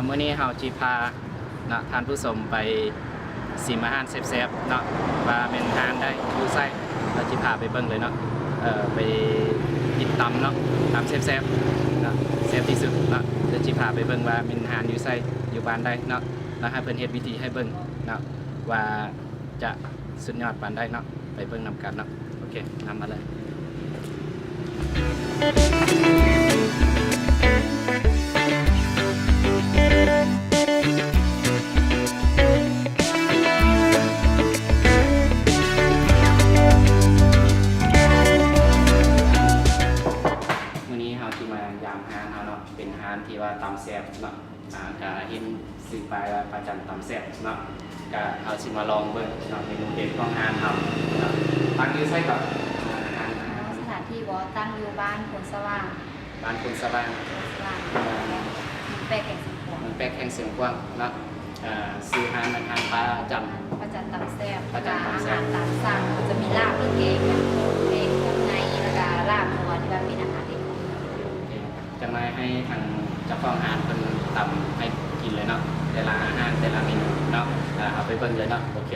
มื้อนี้เฮาจิพานะท่านผู้ชมไปชิมอาหารแซ่บๆเนาะว่าเป็นอาหารได้อยู่ไสเราจิพาไปเบิ่งเลยเนาะไปกินตำเนาะตำแซ่บๆเนาะแซ่บที่สุดเนาะเดี๋ยวจิพาไปเบิ่งว่าเป็นอาหารอยู่ไสอยู่บ้านใดเนาะแล้วให้เพิ่นเฮ็ดวิธีให้เบิ่งเนาะว่าจะสุดยอดปานใดเนาะไปเบิ่งนำกันเนาะโอเคนำมาเลยเป็นอาหารที่ว่าตำแซ่บเนาะก็เห็นสื่อไปว่าประจันตำแซ่บเนาะก็เอาสิมาลองเบิ่งเนาะเมนูเด็ดของอาหารเฮาตั้งอยู่ไสกับสถานที่บ่ตั้งอยู่บ้านคนสว่างบ้านคนสว่างแปลกแห่งเสียงขวางมันแปลกแห่งเสียงขวางเนาะซื้ออาหารมันทางปลาจันตำแซ่บประจันตำแซ่บอาหารตามสั่งมันจะมีลาบหรือเกงเครื่องในแล้วก็ลาบหัวที่ว่าเป็นอาหารเด็ดจะมาให้ทางเจ้าของอาหารเป็นตำให้กินเลยเนาะแต่ละอาหารแต่ละเมนูเนาะเอาไปเบิ่งเลยเนาะโอเค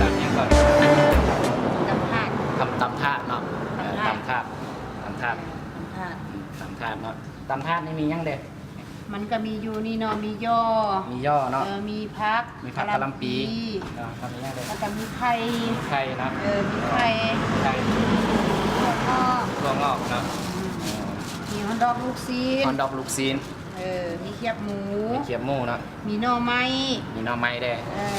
ตำยังก่อนตำถาดเนาะตำถาดเนาะตำถาดนี่มียังเด็ดมันก็มีอยู่นี่เนาะมีย่อเนาะมีพักกะหล่ำปีเนาะทำยังไงแล้วก็มีไข่เนาะมีไข่ถั่วงอกเนาะมีฮอนดอกลูกซีนมีเขียบหมูเนาะมีหน่อไม้ได้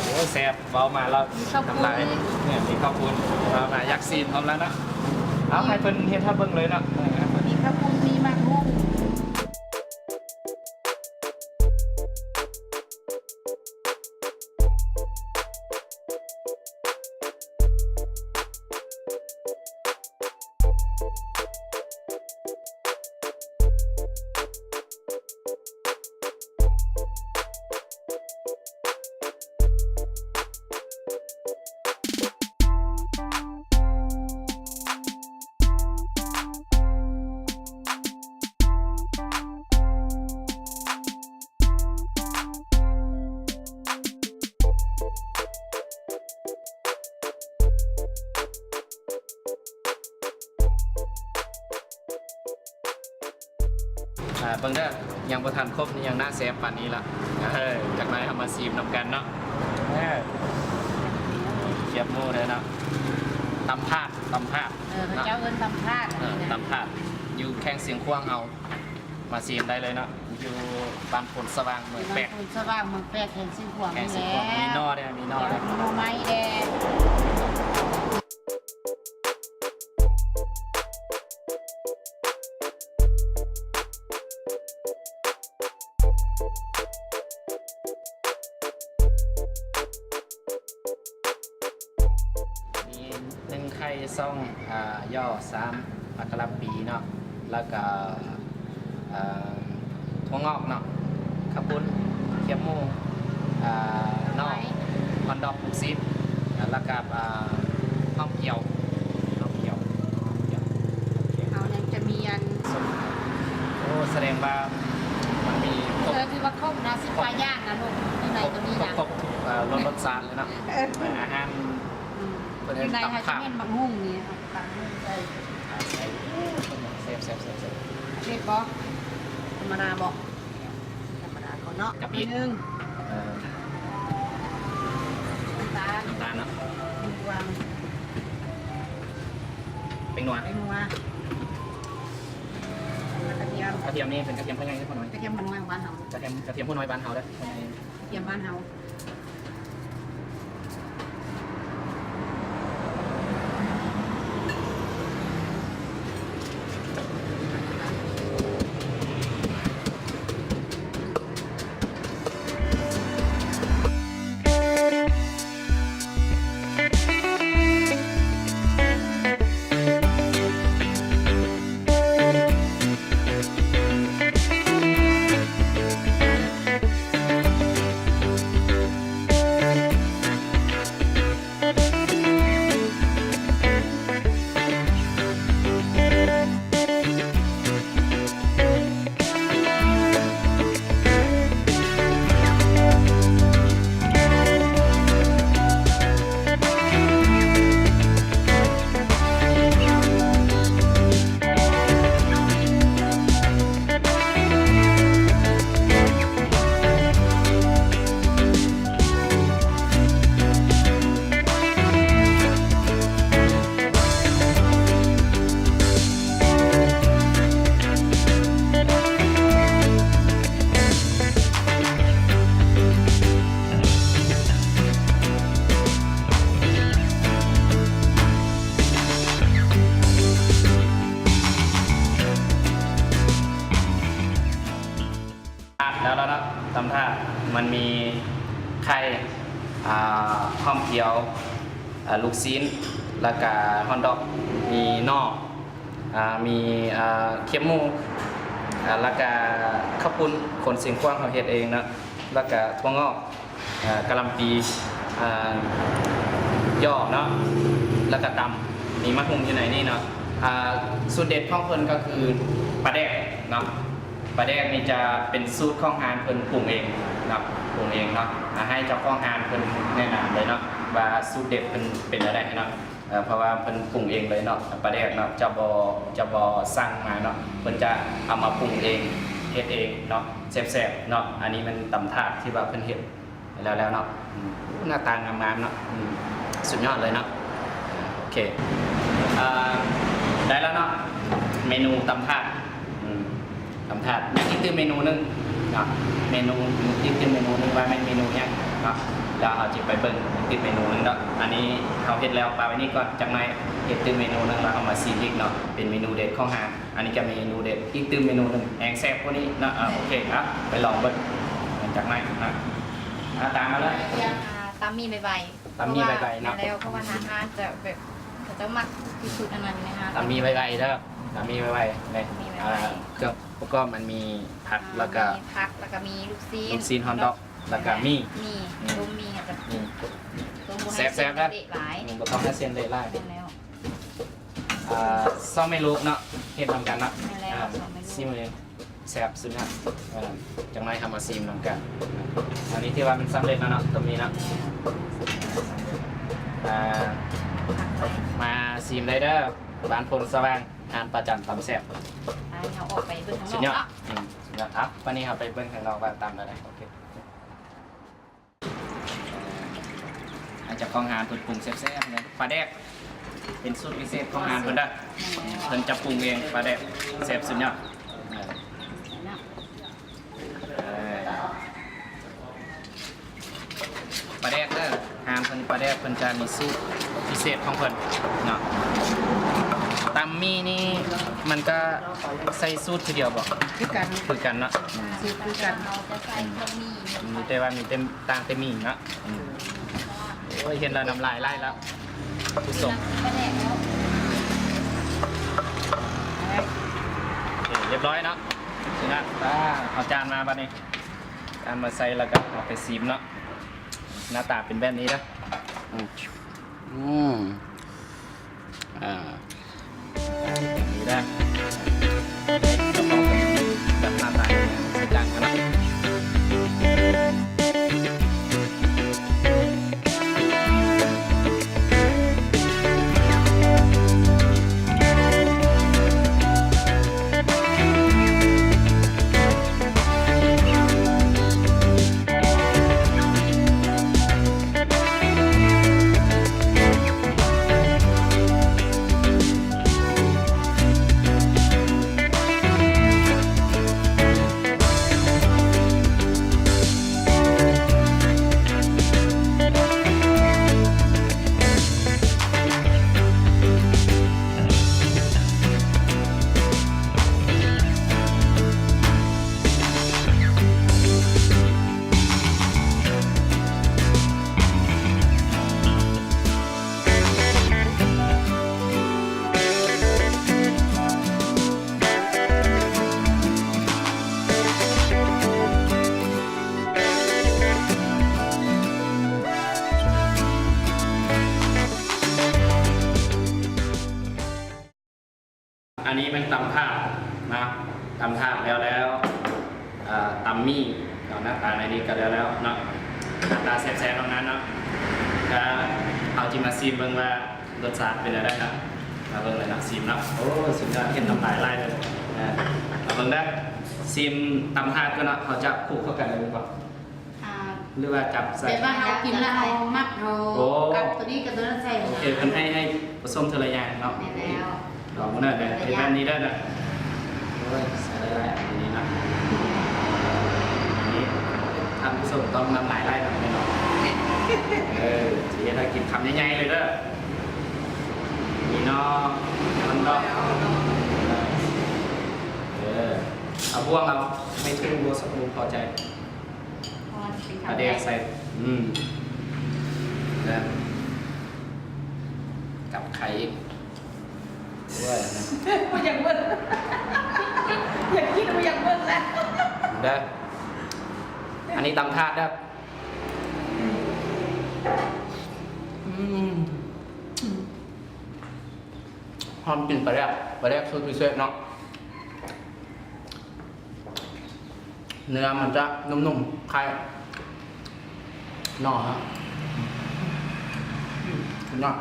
โอ้แซ่บเว้ามาแล้วน้ำลายเนี่ยมีข้าวปุ้นเรามายักซีนพร้อมแล้วนะเอาให้เพิ่นเฮ็ดให้เบิ่งเลยเนาะมีข้าวปุ้นมีมะฮุ่งเบิ่งเด้อยังบ่ทันครบนี่ยังน่าแซ่บปานนี้ล่ะจากนั้นเอามาซีมนำกันเนาะเขียบหมูเลยเนาะตำถาดเจ้าเอิ้นตำถาดตำถาดอยู่แข้งเสียงควางเอามาซีมได้เลยเนาะอยู่บ้านผลสว่างเมืองแปกสว่างเมืองแปกแห่งเสียงขวางนี่แหละมีนอได้มีนอได้มีหน่อไม้แดงไข่ซ่องย่อ3 ผักกะหล่ำปีเนาะแล้วก็ถั่วงอกเนาะข้าวปุ้นเขียบหมูนอกฮอนดอกลูกซีนแล้วก็ข้าวเกี๊ยวเอายังจะมีอันโอ้แสดงว่ามันมีคือว่าครบนะสิปลาย่างนะลูกที่ไหนก็มีอย่างครบรสชาติเลยเนาะอาหารอยู่ในให้เห็นบางหุ่งนี่บางหุ่งใส่เซฟเผ็ดบ่ธรรมดาบ่ธรรมดาก่อนเนาะกับอีกนึงน้ำตาลเนาะเป็นนัวกระเทียมนี่เป็นกระเทียมพ่อใหญ่หรือพ่อน้อยกระเทียมพ่อน้อยบ้านเฮากระเทียมพ่อน้อยบ้านเฮาเด้อกระเทียมบ้านเฮา ไข่หอมเขียวลูกซีนแล้วก็ฮอนดอกมีนอกมีเค็มหมูแล้วก็ข้าวปุ้นคนเสียงกว้างเขาเฮ็ดเองนะแล้วก็ถั่วงอกกะหล่ำปีย่อเนาะแล้วก็ตำมีมะฮุ่มอยู่ไหนนี่เนาะสูตรเด็ดของเพิ่นก็คือปลาแดกเนาะปลาแดกนี่จะเป็นสูตรของฮานเพิ่นปรุงเองเนาะปรุงเองเนาะให้เจ้าของฮานเพิ่นแนะนำเลยเนาะว่าสูตรเด็ดเพิ่นเป็นอะไรเนาะเพราะว่าเพิ่นปรุงเองเลยเนาะปลาแดกเนาะจะบ่สั่งมาเนาะเพิ่นจะเอามาปรุงเองเฮ็ดเองเนาะแซ่บๆเนาะอันนี้มันตำถาดที่ว่าเพิ่นเฮ็ดแล้วเนาะหน้าตางามๆเนาะสุดยอดเลยเนาะโอเคได้แล้วเนาะเมนูตำถาดยังอีกคือเมนูนึงเนาะเมนูอีกคือเมนูนึงว่าเป็นเมนูเนี้ยเนาะแล้วเอาจิบไปเบิ่งติดเมนูนึงเนาะอันนี้เขาเฮ็ดแล้วปลาไว้นี่ก่อนจากนั้นเฮ็ดตื่มเมนูนึงแล้วเอามาซีอีกเนาะเป็นเมนูเด็ดของหางอันนี้จะเมนูเด็ดอีกตื่มเมนูนึงแองแซ่บพวกนี้เนาะโอเคครับไปลองเบิ่งจากนั้นนะตามมาเลย ตำมีใบๆ ตำมีใบๆเนาะ แล้วเพราะว่าทางร้านจะแบบเขาจะมักที่สุดอันนั้นนะคะ ตำมีใบๆเด้อตำมีใบๆเลยเครื่องประกอบมันมีผักแล้วก็ มีผักแล้วก็มีลูกซีน ลูกซีนฮอนดอกแล้วก็มี ต้มมีกับ แซ่บๆนะ หลาย บ่ต้องให้เส้นเละลาย เป็นแล้ว ซ่อมไม่รู้เนาะเฮ็ดนำกันเนาะ เป็นแล้วซ่อมไม่รู้ ซิมเลยแซ่บสุดนะจังไรทำมาซิมนำกันอันนี้ที่ว่ามันสำเร็จแล้วเนาะตรงนี้เนาะมาซิมได้เด้อบ้านพลสว่างงานประจันตำแซ่บ เขาออกไปเบิ่งข้างน สุ อ ด ก ยอด เนาะ สุดยอดครับวันนี้เราไปเบิ่งข้างนอกว่าตำอะไรโอเคอาจจะของงานเพิ่นปรุงแซ่บๆเลยปลาแดกเป็นสูตรพิเศษของงานเพิ่นเด้อเพิ่นจะปรุงเองปลาแดกแซ่บสุดยอดปลาแดกเด้อหามเพิ่นปลาแดกเพิ่นจะมีสูตรพิเศษของเพิ่นเนาะตำมี่นี่มันก็ใส่สูตรทีเดียวบ่ คือกัน คือกันเนาะ สูตรคือกันเราจะใส่ข้าวมี มีแต่ว่ามีเต็มต่างแต่มีเนาะโอ้ยเห็นแล้วน้ำลายไหลแล้วผู้ชม ก็แดกแล้ว เรียบร้อยเนาะสินะเอาจานมาบัดนี้จานมาใส่แล้วก็เอาไปซีมเนาะหน้าตาเป็นแบบนี้นะนี่ได้จะต้องแบบหน้าตาใส่จานกันนะอันนี้เป็นตำถาดนะตำถาดแล้วตำมี่หน้าตาในนี้ก็แล้วเนาะหน้าตาแซ่บๆตรงนั้นเนาะก็เอาจิมาซีมเบิ่งว่ารสชาติเป็นอะไรนะมาเบิ่งเลยนะซีมเนาะโอ้สุดยอดเห็นน้ำลายไหลเลยเอาเบิ่งได้ซีมตำถาดก็เนาะเขาจะคลุกเข้ากันเลยหรือเปล่าหรือว่าจับใส่ แต่ว่าเรากินแล้วเอามักเอากับตัวนี้กับตัวนั้นใส่ โอเคเพิ่นให้ผสมทีละอย่างเนาะ แม่แล้ว ลองมาหน่อยเลยเป็นแบบนี้ได้นะโอ้ยใส่ได้แล้วอันนี้นะอันนี้ทำผสมต้องน้ำลายไหลแบบนี้เนาะทีนี้เรากินคำใหญ่ๆเลยเด้อนี่เนาะมันก็เอาพวกเราไม่ทุ่งบัวสักลูกพอใจ พอเป็น กระ คำ เดี แร ย ก ใส่ นะกับไข่ด้วยนะ มันยังเบิ้ลอยากกินมันยังเบิ้ลแล้ว เด้ออันนี้ตำถาดเด้อหอมกลิ่นปลาแรกสูตรพิเศษเนาะเนื้อมันจะนุ่มๆคล้ายหน่อฮะหน่อ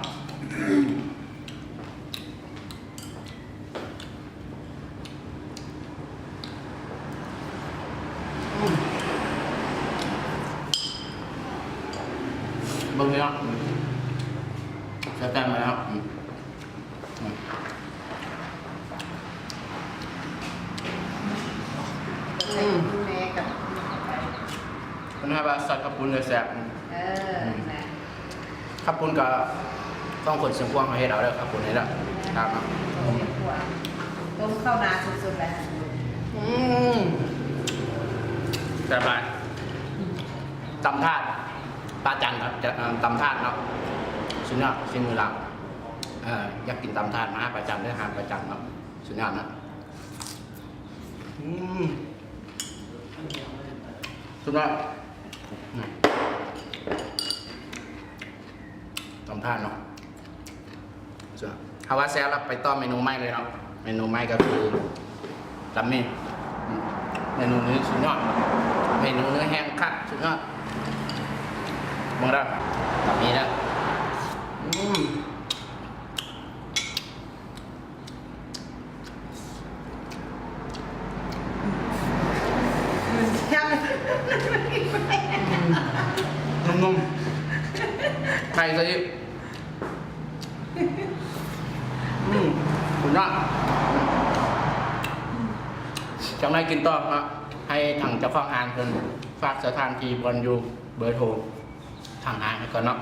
เบิ่งเลยเนาะใช้แต้มมาแล้วแม่กับ มันให้ว่าใส่ข้าวปุ้นเลยแซ่บ นะ ข้าวปุ้นกับต้องคนเสียงกว้างเขาให้เราแล้วข้าวปุ้นนี่แหละตามมา ต้มข้าวนาสุดๆเลย แซ่บไปตำถาดปลาจันครับจะตำถาดเนาะสุดยอดชิ้นมือเราอยากกินตำถาดมาหาปลาจันได้หาปลาจันเนาะสุดยอดนะสุดยอดตำถาดเนาะสุดยอดเอาว่าแซ่บแล้วไปต้มเมนูใหม่เลยเนาะเมนูใหม่ก็คือตำนี่เมนูนี้สุดยอดเมนูเนื้อแห้งคัดสุดยอดมองได้แบบนี้แล้วนุ่มๆไข่ซะดิสุดยอดจังไรกินต่อครับให้ทางเจ้าของร้านเพิ่นฝากสถานที่บอนอยู่เบอร์โทรทางร้านให้ก่อนเนาะ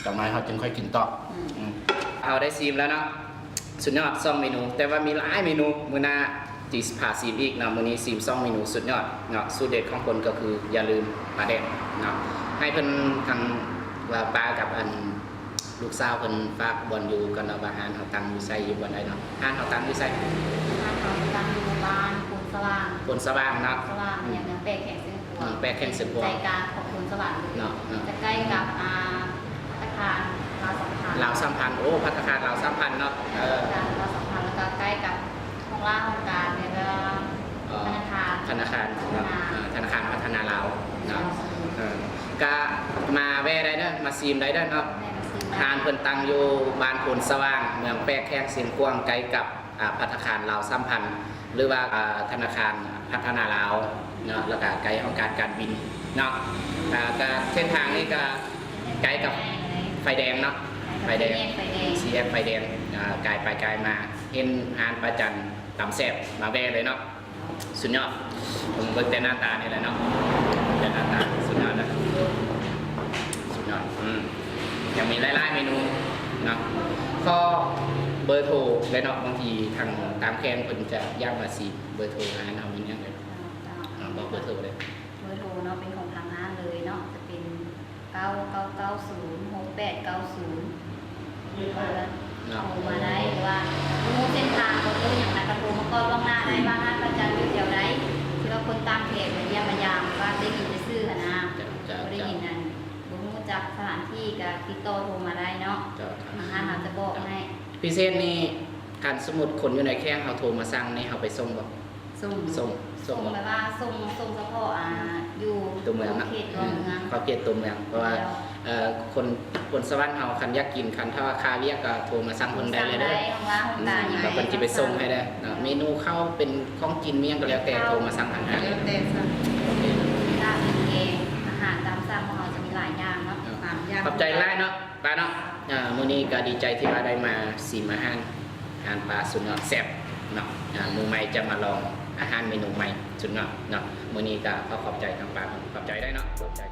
จากนั้นเขาจึงค่อยกินต่อเอาได้ซีมแล้วเนาะสุดยอด2เมนูแต่ว่ามีหลายเมนูมื้อหน้าจีสผ่าซีมอีกเนาะมื้อนี้ซีม2เมนูสุดยอดเนาะสูตรเด็ดของคนก็คืออย่าลืมปลาแดกเนาะให้เพิ่นทางว่าป้ากับอันลูกสาวเพิ่นฝากบอนอยู่กันเอาอาหารเฮาตั้งอยู่ไสอยู่บ่ได้เนาะอาหารเฮาตั้งอยู่ไส บ้านเขาตั้งอยู่บ้านคุณสว่าง บนสว่างเนาะ สว่างเนี่ยเนื้อแปลกแข็งซึ่งหัว แปลกแข็งซึ่งหัว ใจกลางของคุณสว่างเลย เนาะ จะใกล้กับตะคารลาวสัมพันธ์ ลาวสัมพันธ์โอ้ภัตตาคารลาวสัมพันธ์เนาะลาวสัมพันธ์แล้วก็ใกล้กับของล่างของการเนี่ยก็ธนาคาร ธนาคารพัฒนาลาวเนาะก็มาแวะได้เนาะมาซีมได้เนาะทานเพิ่นตั้งอยู่บ้านโพนสว่างเมืองแปกแข้งเสียงกวางไกลกับภัตตาคารลาวสัมพันธ์หรือว่าธนาคารพัฒนาลาวเนาะแล้วก็ไกลของการบินเนาะก็เส้นทางนี้ก็ไกลกับไฟแดงเนาะไฟแดงสีแยกไฟแดงไกลไปไกลมาเห็นหานประจันตำแซ่บมาแวะเลยเนาะสุดยอดผมเบิ่งแต่หน้าตานี่แหละเนาะแต่หน้าตาสุดยอดนะสุดยอดยังมีหลายๆเมนูเนาะก็เบอร์โทรและเนาะบางทีทางตามแคนเพิ่นจะย่างมาซีเบอร์โทรหาเอามีอย่างไรบอกเบอร์โทรเลย เบอร์โทรเนาะเป็นของทางห้างเลยเนาะจะเป็น99906890โทรมาได้หรือว่ารู้เส้นทางก็รู้อย่างไรก็โทรมาก็ล่วงหน้าได้ว่าห้างประจำอยู่แถวไหนที่ว่าคนตามเพจเหมือนยามายามว่าได้ยินได้ซื้อนะได้ยินนั่นรู้จักสถานที่กับติดต่อโทรมาได้เนาะทางห้างเราจะบอกให้ พิเศษนี่การสมุดคนอยู่ในแข้งเขาโทรมาสั่งนี่เขาไปส่งบ่ ส่งไปว่าส่งเฉพาะอยู่ ตัวเมืองนะ เขตตัวเมือง เขาเขตตัวเมืองเพราะว่าคนสวรรค์เขาคันอยากกินคันถ้าว่าคาเวียก็โทรมาสั่งคนได้เลยเด้อ ของร้านของตาอย่าง แล้วคนจะไปส่งให้ได้เมนูเข้าเป็นของกินเมี่ยงก็แล้วแต่โทรมาสั่งอาหาร เดี๋ยวเต้นซะ ลาบเป็นเองอาหารตามสั่งของเราจะมีหลายอย่างเนาะ ขอบใจไล่เนาะป้าเนาะมื้อนี้ก็ดีใจที่ว่าได้มาซีมอาหารปลาสุดยอดแซ่บเนาะมือใหม่จะมาลองอาหารเมนูใหม่สุดยอดเนาะมื้อนี้ก็ขอบใจทางป้าขอบใจได้เนาะขอบใจ